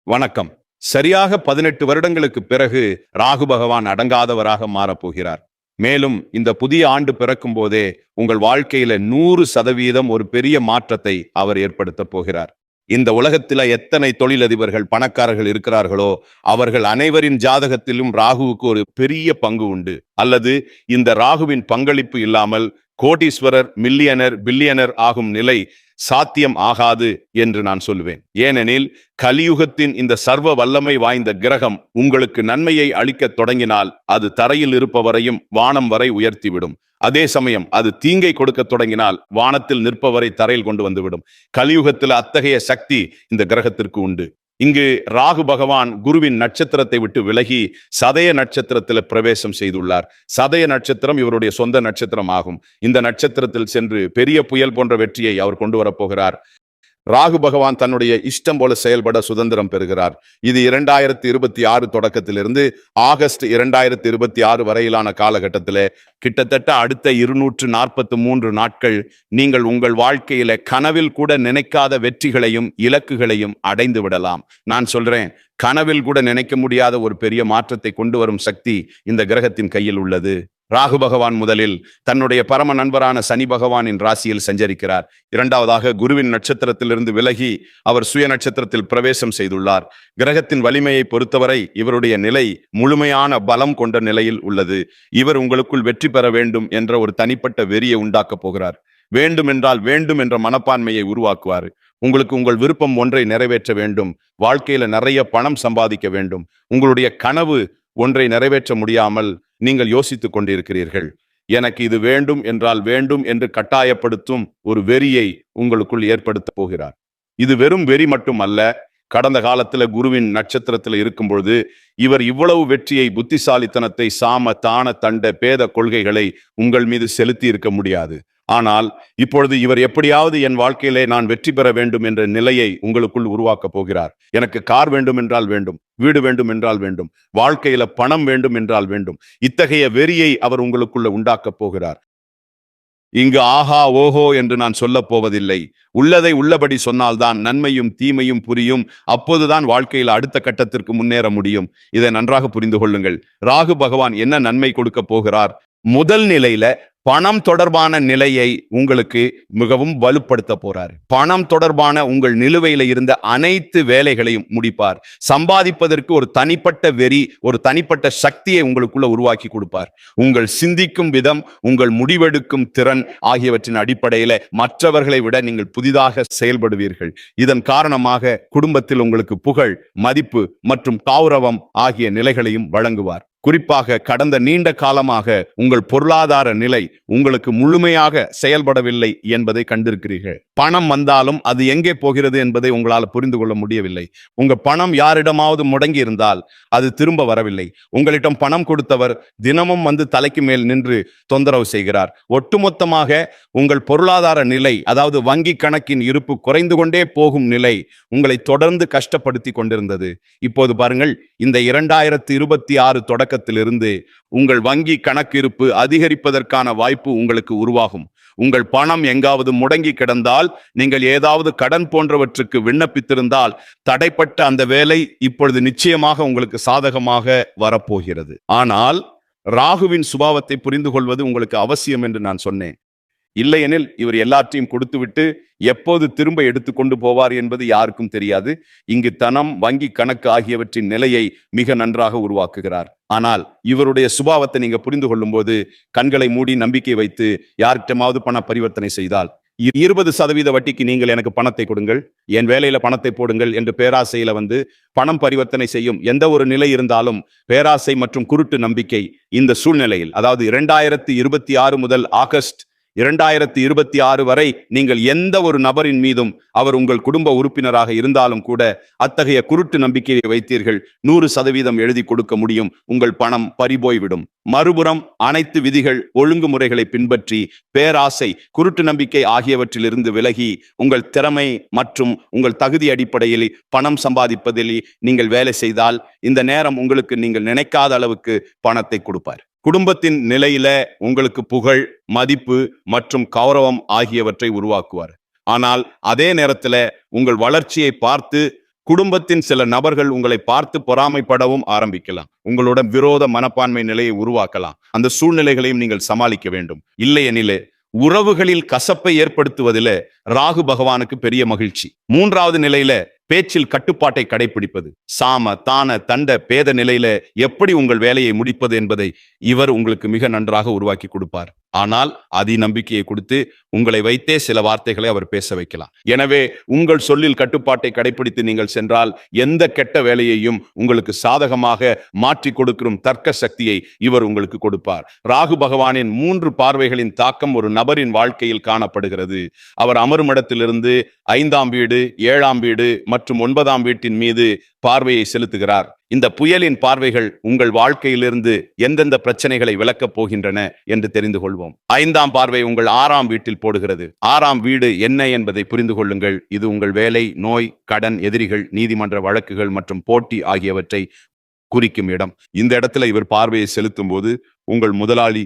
வணக்கம். சரியாக 18 வருடங்களுக்கு பிறகு ராகு பகவான் அடங்காதவராக மாறப்போகிறார். மேலும் இந்த புதிய ஆண்டு பிறக்கும் போதே உங்கள் வாழ்க்கையில 100% ஒரு பெரிய மாற்றத்தை அவர் ஏற்படுத்தப் போகிறார். இந்த உலகத்தில எத்தனை தொழிலதிபர்கள், பணக்காரர்கள் இருக்கிறார்களோ அவர்கள் அனைவரின் ஜாதகத்திலும் ராகுவுக்கு ஒரு பெரிய பங்கு உண்டு. அல்லது இந்த ராகுவின் பங்களிப்பு இல்லாமல் கோடீஸ்வரர், மில்லியனர், பில்லியனர் ஆகும் நிலை சாத்தியம் ஆகாது என்று நான் சொல்லுவேன். ஏனெனில் கலியுகத்தின் இந்த சர்வ வல்லமை வாய்ந்த கிரகம் உங்களுக்கு நன்மையை அளிக்க தொடங்கினால் அது தரையில் இருப்பவரையும் வானம் வரை உயர்த்திவிடும். அதே சமயம் அது தீங்கை கொடுக்க தொடங்கினால் வானத்தில் நிற்பவரை தரையில் கொண்டு வந்துவிடும். கலியுகத்தில் அத்தகைய சக்தி இந்த கிரகத்திற்கு உண்டு. இங்கு ராகு பகவான் குருவின் நட்சத்திரத்தை விட்டு விலகி சதய நட்சத்திரத்தில் பிரவேசம் செய்துள்ளார். சதய நட்சத்திரம் இவருடைய சொந்த நட்சத்திரம் ஆகும். இந்த நட்சத்திரத்தில் சென்று பெரிய புயல் போன்ற வெற்றியை அவர் கொண்டு வரப்போகிறார். ராகு பகவான் தன்னுடைய இஷ்டம் போல செயல்பட சுதந்திரம் பெறுகிறார். இது 2026 தொடக்கத்திலிருந்து ஆகஸ்ட் 2026 வரையிலான காலகட்டத்தில் கிட்டத்தட்ட அடுத்த 243 நாட்கள் நீங்கள் உங்கள் வாழ்க்கையில கனவில் கூட நினைக்காத வெற்றிகளையும் இலக்குகளையும் அடைந்து விடலாம். நான் சொல்றேன், கனவில் கூட நினைக்க முடியாத ஒரு பெரிய மாற்றத்தை கொண்டு வரும் சக்தி இந்த கிரகத்தின் கையில் உள்ளது. ராகு பகவான் முதலில் தன்னுடைய பரம நண்பரான சனி பகவானின் ராசியில் சஞ்சரிக்கிறார். இரண்டாவதாக குருவின் நட்சத்திரத்திலிருந்து விலகி அவர் சுய நட்சத்திரத்தில் பிரவேசம் செய்துள்ளார். கிரகத்தின் வலிமையை பொறுத்தவரை இவருடைய நிலை முழுமையான பலம் கொண்ட நிலையில் உள்ளது. இவர் உங்களுக்குள் வெற்றி பெற வேண்டும் என்ற ஒரு தனிப்பட்ட வெறியை உண்டாக்கப் போகிறார். வேண்டும் என்றால் வேண்டும் என்ற மனப்பான்மையை உருவாக்குவார். உங்களுக்கு உங்கள் விருப்பம் ஒன்றை நிறைவேற்ற வேண்டும், வாழ்க்கையில நிறைய பணம் சம்பாதிக்க வேண்டும், உங்களுடைய கனவு ஒன்றை நிறைவேற்ற முடியாமல் நீங்கள் யோசித்துக் கொண்டிருக்கிறீர்கள். எனக்கு இது வேண்டும் என்றால் வேண்டும் என்று கட்டாயப்படுத்தும் ஒரு வெறியை உங்களுக்குள் ஏற்படுத்த போகிறார். இது வெறும் வெறி மட்டும் அல்ல. கடந்த காலத்துல குருவின் நட்சத்திரத்தில் இருக்கும் பொழுது இவர் இவ்வளவு வெற்றியை, புத்திசாலித்தனத்தை, சாம தான தண்ட பேத கொள்கைகளை உங்கள் மீது செலுத்தி இருக்க முடியாது. ஆனால் இப்பொழுது இவர் எப்படியாவது என் வாழ்க்கையிலே நான் வெற்றி பெற வேண்டும் என்ற நிலையை உங்களுக்குள் உருவாக்க போகிறார். எனக்கு கார் வேண்டும் என்றால் வேண்டும், வீடு வேண்டும் என்றால் வேண்டும், வாழ்க்கையில பணம் வேண்டும் என்றால் வேண்டும். இத்தகைய வெறியை அவர் உங்களுக்குள்ள உண்டாக்க போகிறார். இங்கு ஆஹா ஓஹோ என்று நான் சொல்ல போவதில்லை. உள்ளதை உள்ளபடி சொன்னால்தான் நன்மையும் தீமையும் புரியும். அப்போதுதான் வாழ்க்கையில் அடுத்த கட்டத்திற்கு முன்னேற முடியும். இதை நன்றாக புரிந்து கொள்ளுங்கள். ராகு பகவான் என்ன நன்மை கொடுக்க போகிறார்? முதல் நிலையில பணம் தொடர்பான நிலையை உங்களுக்கு மிகவும் வலுப்படுத்த போறார். பணம் தொடர்பான உங்கள் நிலுவையில இருந்த அனைத்து வேலைகளையும் முடிப்பார். சம்பாதிப்பதற்கு ஒரு தனிப்பட்ட வெறி, ஒரு தனிப்பட்ட சக்தியை உங்களுக்குள்ள உருவாக்கி கொடுப்பார். உங்கள் சிந்திக்கும் விதம், உங்கள் முடிவெடுக்கும் திறன் ஆகியவற்றின் அடிப்படையில மற்றவர்களை விட நீங்கள் புதிதாக செயல்படுவீர்கள். இதன் காரணமாக குடும்பத்தில் உங்களுக்கு புகழ், மதிப்பு மற்றும் கௌரவம் ஆகிய நிலைகளையும் வழங்குவார். குறிப்பாக கடந்த நீண்ட காலமாக உங்கள் பொருளாதார நிலை உங்களுக்கு முழுமையாக செயல்படவில்லை என்பதை கண்டிருக்கிறீர்கள். பணம் வந்தாலும் அது எங்கே போகிறது என்பதை உங்களால் புரிந்து கொள்ள முடியவில்லை. உங்க பணம் யாரிடமாவது முடங்கி இருந்தால் அது திரும்ப வரவில்லை. உங்களிடம் பணம் கொடுத்தவர் தினமும் வந்து தலைக்கு மேல் நின்று தொந்தரவு செய்கிறார். ஒட்டுமொத்தமாக உங்கள் பொருளாதார நிலை, அதாவது வங்கி கணக்கின் இருப்பு குறைந்து கொண்டே போகும் நிலை உங்களை தொடர்ந்து கஷ்டப்படுத்தி கொண்டிருந்தது. இப்போது பாருங்கள், இந்த 2026 தொடக்கத்திலிருந்து உங்கள் வங்கி கணக்கிருப்பு அதிகரிப்பதற்கான வாய்ப்பு உங்களுக்கு உருவாகும். உங்கள் பணம் எங்காவது முடங்கி கிடந்தால், நீங்கள் ஏதாவது கடன் போன்றவற்றுக்கு விண்ணப்பித்திருந்தால் தடைப்பட்ட அந்த வேலை இப்பொழுது நிச்சயமாக உங்களுக்கு சாதகமாக வரப்போகிறது. ஆனால் ராகுவின் சுபாவத்தை புரிந்து கொள்வது உங்களுக்கு அவசியம் என்று நான் சொன்னேன். இல்லையெனில் இவர் எல்லாற்றையும் கொடுத்துவிட்டு எப்போது திரும்ப எடுத்துக்கொண்டு போவார் என்பது யாருக்கும் தெரியாது. இங்கு தனம், வங்கி கணக்கு ஆகியவற்றின் நிலையை மிக நன்றாக உருவாக்குகிறார். ஆனால் இவருடைய சுபாவத்தை நீங்க புரிந்து கொள்ளும் போது கண்களை மூடி நம்பிக்கை வைத்து யார்கிட்டமாவது பண பரிவர்த்தனை செய்தால் 20% வட்டிக்கு நீங்கள் எனக்கு பணத்தை கொடுங்கள், என் வேலையில பணத்தை போடுங்கள் என்று பேராசையில வந்து பணம் பரிவர்த்தனை செய்யும் எந்த ஒரு நிலை இருந்தாலும் பேராசை மற்றும் குருட்டு நம்பிக்கை இந்த சூழ்நிலையில், அதாவது 2026 முதல் ஆகஸ்ட் 2026 வரை நீங்கள் எந்த ஒரு நபரின் மீதும், அவர் உங்கள் குடும்ப உறுப்பினராக இருந்தாலும் கூட, அத்தகைய குருட்டு நம்பிக்கையை வைத்தீர்கள், 100% எழுதி கொடுக்க முடியும், உங்கள் பணம் பறிபோய்விடும். மறுபுறம் அனைத்து விதிகள், ஒழுங்குமுறைகளை பின்பற்றி பேராசை, குருட்டு நம்பிக்கை ஆகியவற்றிலிருந்து விலகி உங்கள் திறமை மற்றும் உங்கள் தகுதி அடிப்படையில் பணம் சம்பாதிப்பதில் நீங்கள் வேலை செய்தால் இந்த நேரம் உங்களுக்கு நீங்கள் நினைக்காத அளவுக்கு பணத்தை கொடுப்பார். குடும்பத்தின் நிலையில உங்களுக்கு புகழ், மதிப்பு மற்றும் கௌரவம் ஆகியவற்றை உருவாக்குவார். ஆனால் அதே நேரத்தில் உங்கள் வளர்ச்சியை பார்த்து குடும்பத்தின் சில நபர்கள் உங்களை பார்த்து பொறாமைப்படவும் ஆரம்பிக்கலாம். உங்களுடன் விரோத மனப்பான்மை நிலையை உருவாக்கலாம். அந்த சூழ்நிலைகளையும் நீங்கள் சமாளிக்க வேண்டும். இல்லையெனிலே உறவுகளில் கசப்பை ஏற்படுத்துவதிலே ராகு பகவானுக்கு பெரிய மகிழ்ச்சி. மூன்றாவது நிலையில பேச்சில் கட்டுப்பாட்டை கடைபிடிப்பது. சாம தான தண்ட பேத நிலையில எப்படி உங்கள் வேலையை முடிப்பது என்பதை இவர் உங்களுக்கு மிக நன்றாக உருவாக்கி கொடுப்பார். ஆனால் அதி நம்பிக்கையை கொடுத்து உங்களை வைத்தே சில வார்த்தைகளை அவர் பேச வைக்கலாம். எனவே உங்கள் சொல்லில் கட்டுப்பாட்டை கடைபிடித்து நீங்கள் சென்றால் எந்த கெட்ட வேலையையும் உங்களுக்கு சாதகமாக மாற்றி கொடுக்கும் தர்க்க சக்தியை இவர் உங்களுக்கு கொடுப்பார். ராகு பகவானின் 3 பார்வைகளின் தாக்கம் ஒரு நபரின் வாழ்க்கையில் காணப்படுகிறது. அவர் அமரும் இடத்திலிருந்து 5ஆம் வீடு, 7ஆம் வீடு மற்றும் 9ஆம் வீட்டின் மீது பார்வையை செலுத்துகிறார். இந்த புயலின் பார்வைகள் உங்கள் வாழ்க்கையிலிருந்து எந்தெந்த பிரச்சனைகளை விளக்கப் போகின்றன என்று தெரிந்து கொள்வோம். 5ஆம் பார்வை உங்கள் 6ஆம் வீட்டில் போடுகிறது. 6ஆம் வீடு என்ன என்பதை புரிந்து கொள்ளுங்கள். இது உங்கள் வேலை, நோய், கடன், எதிரிகள், நீதிமன்ற வழக்குகள் மற்றும் போட்டி ஆகியவற்றை குறிக்கும் இடம். இந்த இடத்துல இவர் பார்வையை செலுத்தும் போது உங்கள் முதலாளி,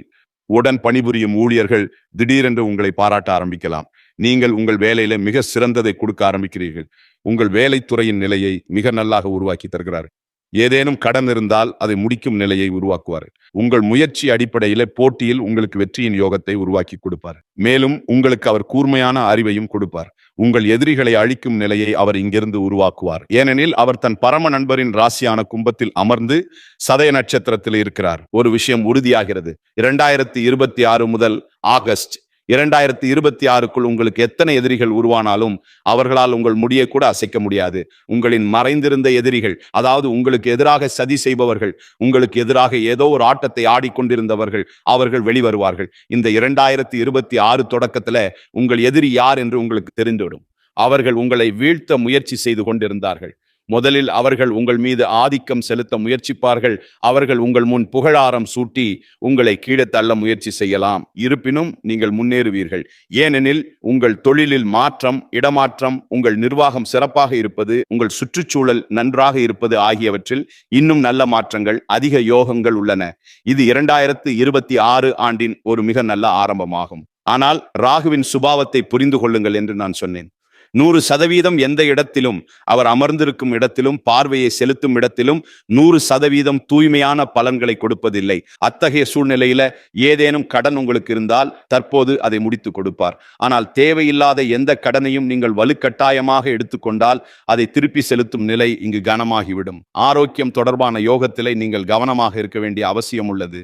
உடன் பணிபுரியும் ஊழியர்கள் திடீரென்று உங்களை பாராட்ட ஆரம்பிக்கலாம். நீங்கள் உங்கள் வேலையில மிக சிறந்ததை கொடுக்க ஆரம்பிக்கிறீர்கள். உங்கள் வேலைத்துறையின் நிலையை மிக நல்லாக உருவாக்கி தருகிறார். ஏதேனும் கடன் இருந்தால் அதை முடிக்கும் நிலையை உருவாக்குவார். உங்கள் முயற்சி அடிப்படையில போட்டியில் உங்களுக்கு வெற்றியின் யோகத்தை உருவாக்கி கொடுப்பார். மேலும் உங்களுக்கு அவர் கூர்மையான அறிவையும் கொடுப்பார். உங்கள் எதிரிகளை அழிக்கும் நிலையை அவர் இங்கிருந்து உருவாக்குவார். ஏனெனில் அவர் தன் பரம நண்பரின் ராசியான கும்பத்தில் அமர்ந்து சதய நட்சத்திரத்தில் இருக்கிறார். ஒரு விஷயம் உறுதியாகிறது. 2026 முதல் ஆகஸ்ட் 2026க்குள் உங்களுக்கு எத்தனை எதிரிகள் உருவானாலும் அவர்களால் உங்கள் முடியை கூட அசைக்க முடியாது. உங்களின் மறைந்திருந்த எதிரிகள், அதாவது உங்களுக்கு எதிராக சதி செய்பவர்கள், உங்களுக்கு எதிராக ஏதோ ஒரு ஆட்டத்தை ஆடிக்கொண்டிருந்தவர்கள், அவர்கள் வெளிவருவார்கள். இந்த 2026 தொடக்கத்துல உங்கள் எதிரி யார் என்று உங்களுக்கு தெரிந்துவிடும். அவர்கள் உங்களை வீழ்த்த முயற்சி செய்து கொண்டிருந்தார்கள். முதலில் அவர்கள் உங்கள் மீது ஆதிக்கம் செலுத்த முயற்சிப்பார்கள். அவர்கள் உங்கள் முன் புகழாரம் சூட்டி உங்களை கீழே தள்ள முயற்சி செய்யலாம். இருப்பினும் நீங்கள் முன்னேறுவீர்கள். ஏனெனில் உங்கள் தொழிலில் மாற்றம், இடமாற்றம், உங்கள் நிர்வாகம் சிறப்பாக இருப்பது, உங்கள் சுற்றுச்சூழல் நன்றாக இருப்பது ஆகியவற்றில் இன்னும் நல்ல மாற்றங்கள், அதிக யோகங்கள் உள்ளன. இது 2026 ஆண்டின் ஒரு மிக நல்ல ஆரம்பமாகும். ஆனால் ராகுவின் சுபாவத்தை புரிந்து கொள்ளுங்கள் என்று நான் சொன்னேன். 100% எந்த இடத்திலும், அவர் அமர்ந்திருக்கும் இடத்திலும், பார்வையை செலுத்தும் இடத்திலும் 100% தூய்மையான பலன்களை கொடுப்பதில்லை. அத்தகைய சூழ்நிலையில ஏதேனும் கடன் உங்களுக்கு இருந்தால் தற்போது அதை முடித்து கொடுப்பார். ஆனால் தேவையில்லாத எந்த கடனையும் நீங்கள் வலுக்கட்டாயமாக எடுத்துக்கொண்டால் அதை திருப்பி செலுத்தும் நிலை இங்கு கனமாகிவிடும். ஆரோக்கியம் தொடர்பான யோகத்திலே நீங்கள் கவனமாக இருக்க வேண்டிய அவசியம் உள்ளது.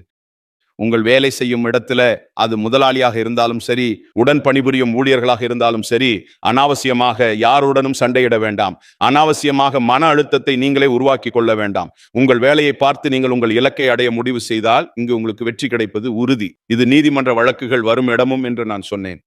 உங்கள் வேலை செய்யும் இடத்துல அது முதலாளியாக இருந்தாலும் சரி, உடன் பணிபுரியும் ஊழியர்களாக இருந்தாலும் சரி, அனாவசியமாக யாருடனும் சண்டையிட வேண்டாம். அனாவசியமாக மன அழுத்தத்தை நீங்களே உருவாக்கி கொள்ள வேண்டாம். உங்கள் வேலையை பார்த்து நீங்கள் உங்கள் இலக்கை அடைய முடிவு செய்தால் இங்கு உங்களுக்கு வெற்றி கிடைப்பது உறுதி. இது நீதிமன்ற வழக்குகள் வரும் இடமும் என்று நான் சொன்னேன்.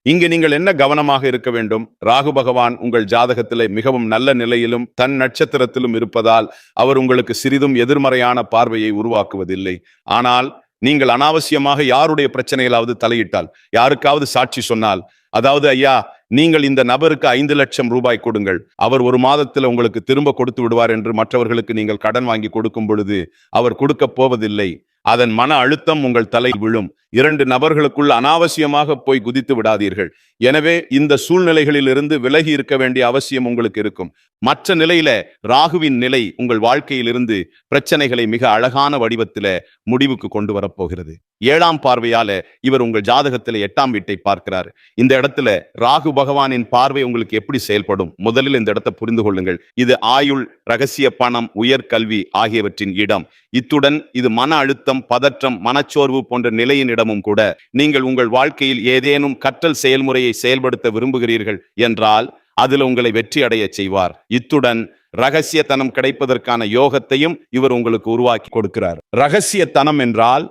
இங்கு நீங்கள் என்ன கவனமாக இருக்க வேண்டும்? ராகு பகவான் உங்கள் ஜாதகத்திலே மிகவும் நல்ல நிலையிலும் தன் நட்சத்திரத்திலும் இருப்பதால் அவர் உங்களுக்கு சிறிதும் எதிர்மறையான பார்வையை உருவாக்குவதில்லை. ஆனால் நீங்கள் அனாவசியமாக யாருடைய பிரச்சனைகளாவது தலையிட்டால், யாருக்காவது சாட்சி சொன்னால், அதாவது ஐயா, நீங்கள் இந்த நபருக்கு 5 லட்சம் ரூபாய் கொடுங்கள், அவர் 1 மாதத்தில் உங்களுக்கு திரும்ப கொடுத்து விடுவார் என்று மற்றவர்களுக்கு நீங்கள் கடன் வாங்கி கொடுக்கும் பொழுது அவர் கொடுக்க போவதில்லை. அதன் மன அழுத்தம் உங்கள் தலையில் விழும். 2 நபர்களுக்குள் அனாவசியமாக போய் குதித்து விடாதீர்கள். எனவே இந்த சூழ்நிலைகளில் இருந்து விலகி இருக்க வேண்டிய அவசியம் உங்களுக்கு இருக்கும். மற்ற நிலையில ராகுவின் நிலை உங்கள் வாழ்க்கையில் இருந்து பிரச்சனைகளை மிக அழகான வடிவத்தில முடிவுக்கு கொண்டு வரப்போகிறது. 7ஆம் பார்வையால இவர் உங்கள் ஜாதகத்தில 8ஆம் வீட்டை பார்க்கிறார். இந்த இடத்துல ராகு பகவானின் பார்வை உங்களுக்கு எப்படி செயல்படும்? முதலில் இந்த இடத்தை புரிந்து கொள்ளுங்கள். இது ஆயுள், ரகசிய பணம், உயர்கல்வி ஆகியவற்றின் இடம். இத்துடன் இது மன அழுத்தம், பதற்றம், மனச்சோர்வு போன்ற நிலையின் இடமும் கூட. நீங்கள் உங்கள் வாழ்க்கையில் ஏதேனும் கற்றல் செயல்முறையை செயல்படுத்த விரும்புகிறீர்கள் என்றால் அதில் உங்களை வெற்றி அடைய செய்வார். இத்துடன் ரகசியத்தனம் கிடைப்பதற்கான யோகத்தையும் இவர் உங்களுக்கு உருவாக்கி கொடுக்கிறார். ரகசியத்தனம் என்றால்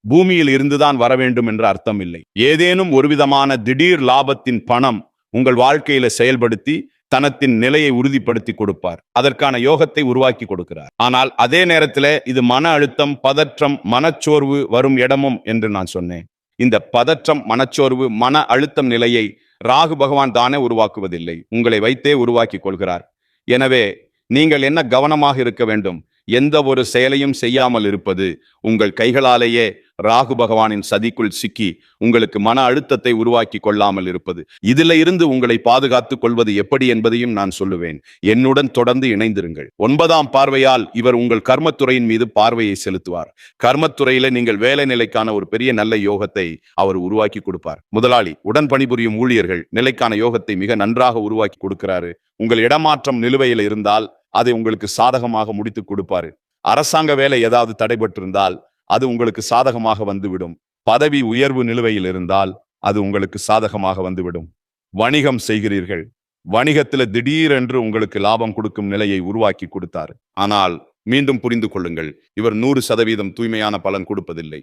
பூமியில் இருந்துதான் வர வேண்டும் என்ற அர்த்தம் இல்லை. ஏதேனும் ஒரு விதமான திடீர் லாபத்தின் பணம் உங்கள் வாழ்க்கையில செயல்படுத்தி தனத்தின் நிலையை உறுதிப்படுத்தி கொடுப்பார். அதற்கான யோகத்தை உருவாக்கி கொடுக்கிறார். ஆனால் அதே நேரத்தில் இது மன அழுத்தம், பதற்றம், மனச்சோர்வு வரும் இடமும் என்று நான் சொன்னேன். இந்த பதற்றம், மனச்சோர்வு, மன அழுத்தம் நிலையை ராகு பகவான் தானே உருவாக்குவதில்லை, உங்களை வைத்தே உருவாக்கி கொள்கிறார். எனவே நீங்கள் என்ன கவனமாக இருக்க வேண்டும்? எந்த ஒரு செயலையும் செய்யாமல் இருப்பது, உங்கள் கைகளாலேயே ராகு பகவானின் சதிக்குள் சிக்கி உங்களுக்கு மன அழுத்தத்தை உருவாக்கி கொள்ளாமல் இருப்பது. இதில இருந்து உங்களை பாதுகாத்துக் கொள்வது எப்படி என்பதையும் நான் சொல்லுவேன். என்னுடன் தொடர்ந்து இணைந்திருங்கள். 9ஆம் பார்வையால் இவர் உங்கள் கர்மத்துறையின் மீது பார்வையை செலுத்துவார். கர்மத்துறையில நீங்கள் வேலை நிலைக்கான ஒரு பெரிய நல்ல யோகத்தை அவர் உருவாக்கி கொடுப்பார். முதலாளி, உடன் பணிபுரியும் ஊழியர்கள் நிலைக்கான யோகத்தை மிக நன்றாக உருவாக்கி கொடுக்கிறாரு. உங்கள் இடமாற்றம் நிலுவையில் இருந்தால் அதை உங்களுக்கு சாதகமாக முடித்து கொடுப்பாரு. அரசாங்க வேலை ஏதாவது தடைபட்டிருந்தால் அது உங்களுக்கு சாதகமாக வந்துவிடும். பதவி உயர்வு நிலுவையில் இருந்தால் அது உங்களுக்கு சாதகமாக வந்துவிடும். வணிகம் செய்கிறீர்கள், வணிகத்துல திடீரென்று உங்களுக்கு லாபம் கொடுக்கும் நிலையை உருவாக்கி கொடுத்தார். ஆனால் மீண்டும் புரிந்து கொள்ளுங்கள், இவர் 100% தூய்மையான பலன் கொடுப்பதில்லை.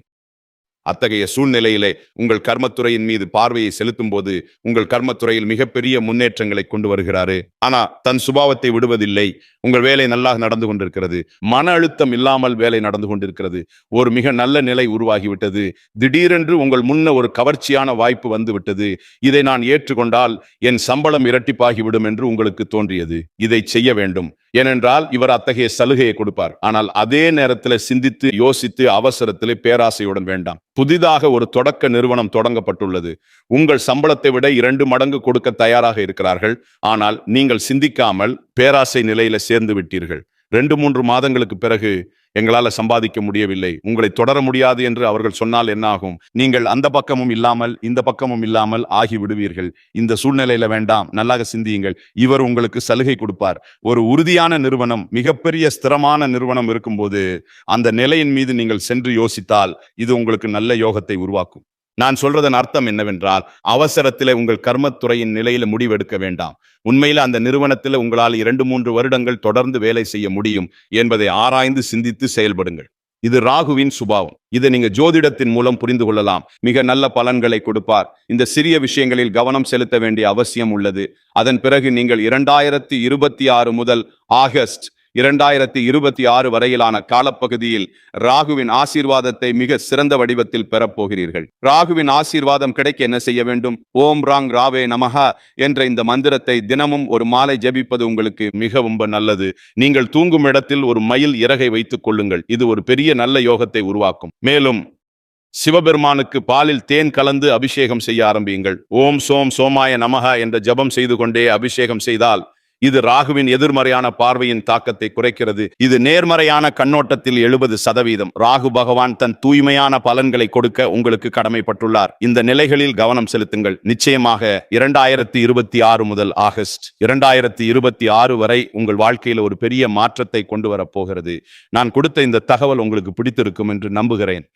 அத்தகைய சூழ்நிலையிலே உங்கள் கர்மத்துறையின் மீது பார்வையை செலுத்தும் போது உங்கள் கர்மத்துறையில் மிகப்பெரிய முன்னேற்றங்களை கொண்டு வருகிறாரு. ஆனா தன் சுபாவத்தை விடுவதில்லை. உங்கள் வேலை நல்லா நடந்து கொண்டிருக்கிறது, மன அழுத்தம் இல்லாமல் வேலை நடந்து கொண்டிருக்கிறது, ஒரு மிக நல்ல நிலை உருவாகிவிட்டது. திடீரென்று உங்கள் முன்ன ஒரு கவர்ச்சியான வாய்ப்பு வந்து விட்டது. இதை நான் ஏற்றுக்கொண்டால் என் சம்பளம் இரட்டிப்பாகிவிடும் என்று உங்களுக்கு தோன்றியது. இதை செய்ய வேண்டும், ஏனென்றால் இவர் அத்தகைய சலுகையை கொடுப்பார். ஆனால் அதே நேரத்தில் சிந்தித்து யோசித்து அவசரத்திலே பேராசையுடன் வேண்டாம். புதிதாக ஒரு தொடக்க நிறுவனம் தொடங்கப்பட்டுள்ளது. உங்கள் சம்பளத்தை விட 2 மடங்கு கொடுக்க தயாராக இருக்கிறார்கள். ஆனால் நீங்கள் சிந்திக்காமல் பேராசை நிலையில சேர்ந்து விட்டீர்கள். 2-3 மாதங்களுக்கு பிறகு எங்களால சம்பாதிக்க முடியவில்லை, உங்களை தொடர முடியாது என்று அவர்கள் சொன்னால் என்ன ஆகும்? நீங்கள் அந்த பக்கமும் இல்லாமல் இந்த பக்கமும் இல்லாமல் ஆகி விடுவீர்கள். இந்த சூழ்நிலையில வேண்டாம், நல்லாக சிந்தியுங்கள். இவர் உங்களுக்கு சலுகை கொடுப்பார். ஒரு உறுதியான நிறுவனம், மிகப்பெரிய ஸ்திரமான நிறுவனம் இருக்கும்போது அந்த நிலையின் மீது நீங்கள் சென்று யோசித்தால் இது உங்களுக்கு நல்ல யோகத்தை உருவாக்கும். நான் சொல்றதன் அர்த்தம் என்னவென்றால், அவசரத்திலே உங்கள் கர்மத்துறையின் நிலையில முடிவெடுக்க வேண்டாம். உண்மையில அந்த நிறுவனத்தில் உங்களால் 2-3 வருடங்கள் தொடர்ந்து வேலை செய்ய முடியும் என்பதை ஆராய்ந்து சிந்தித்து செயல்படுங்கள். இது ராகுவின் சுபாவம். இதை நீங்க ஜோதிடத்தின் மூலம் புரிந்து கொள்ளலாம். மிக நல்ல பலன்களை கொடுப்பார். இந்த சிறிய விஷயங்களில் கவனம் செலுத்த வேண்டிய அவசியம் உள்ளது. அதன் பிறகு நீங்கள் 2026 முதல் ஆகஸ்ட் 2026 வரையிலான காலப்பகுதியில் ராகுவின் ஆசீர்வாதத்தை மிக சிறந்த வடிவத்தில் பெறப்போகிறீர்கள். ராகுவின் ஆசீர்வாதம் கிடைக்க என்ன செய்ய வேண்டும்? ஓம் ராங் ராவே நமஹ என்ற இந்த மந்திரத்தை தினமும் ஒரு மாலை ஜபிப்பது உங்களுக்கு மிகவும் நல்லது. நீங்கள் தூங்கும் இடத்தில் ஒரு மயில் இறகை வைத்துக் கொள்ளுங்கள். இது ஒரு பெரிய நல்ல யோகத்தை உருவாக்கும். மேலும் சிவபெருமானுக்கு பாலில் தேன் கலந்து அபிஷேகம் செய்ய ஆரம்பியுங்கள். ஓம் சோம் சோமாய நமஹ என்ற ஜபம் செய்து கொண்டே அபிஷேகம் செய்தால் இது ராகுவின் எதிர்மறையான பார்வையின் தாக்கத்தை குறைக்கிறது. இது நேர்மறையான கண்ணோட்டத்தில் 70%. ராகு பகவான் தன் தூய்மையான பலன்களை கொடுக்க உங்களுக்கு கடமைப்பட்டுள்ளார். இந்த நிலைகளில் கவனம் செலுத்துங்கள். நிச்சயமாக 2026 முதல் ஆகஸ்ட் 2026 வரை உங்கள் வாழ்க்கையில் ஒரு பெரிய மாற்றத்தை கொண்டு வரப்போகிறது. நான் கொடுத்த இந்த தகவல் உங்களுக்கு பிடித்திருக்கும் என்று நம்புகிறேன்.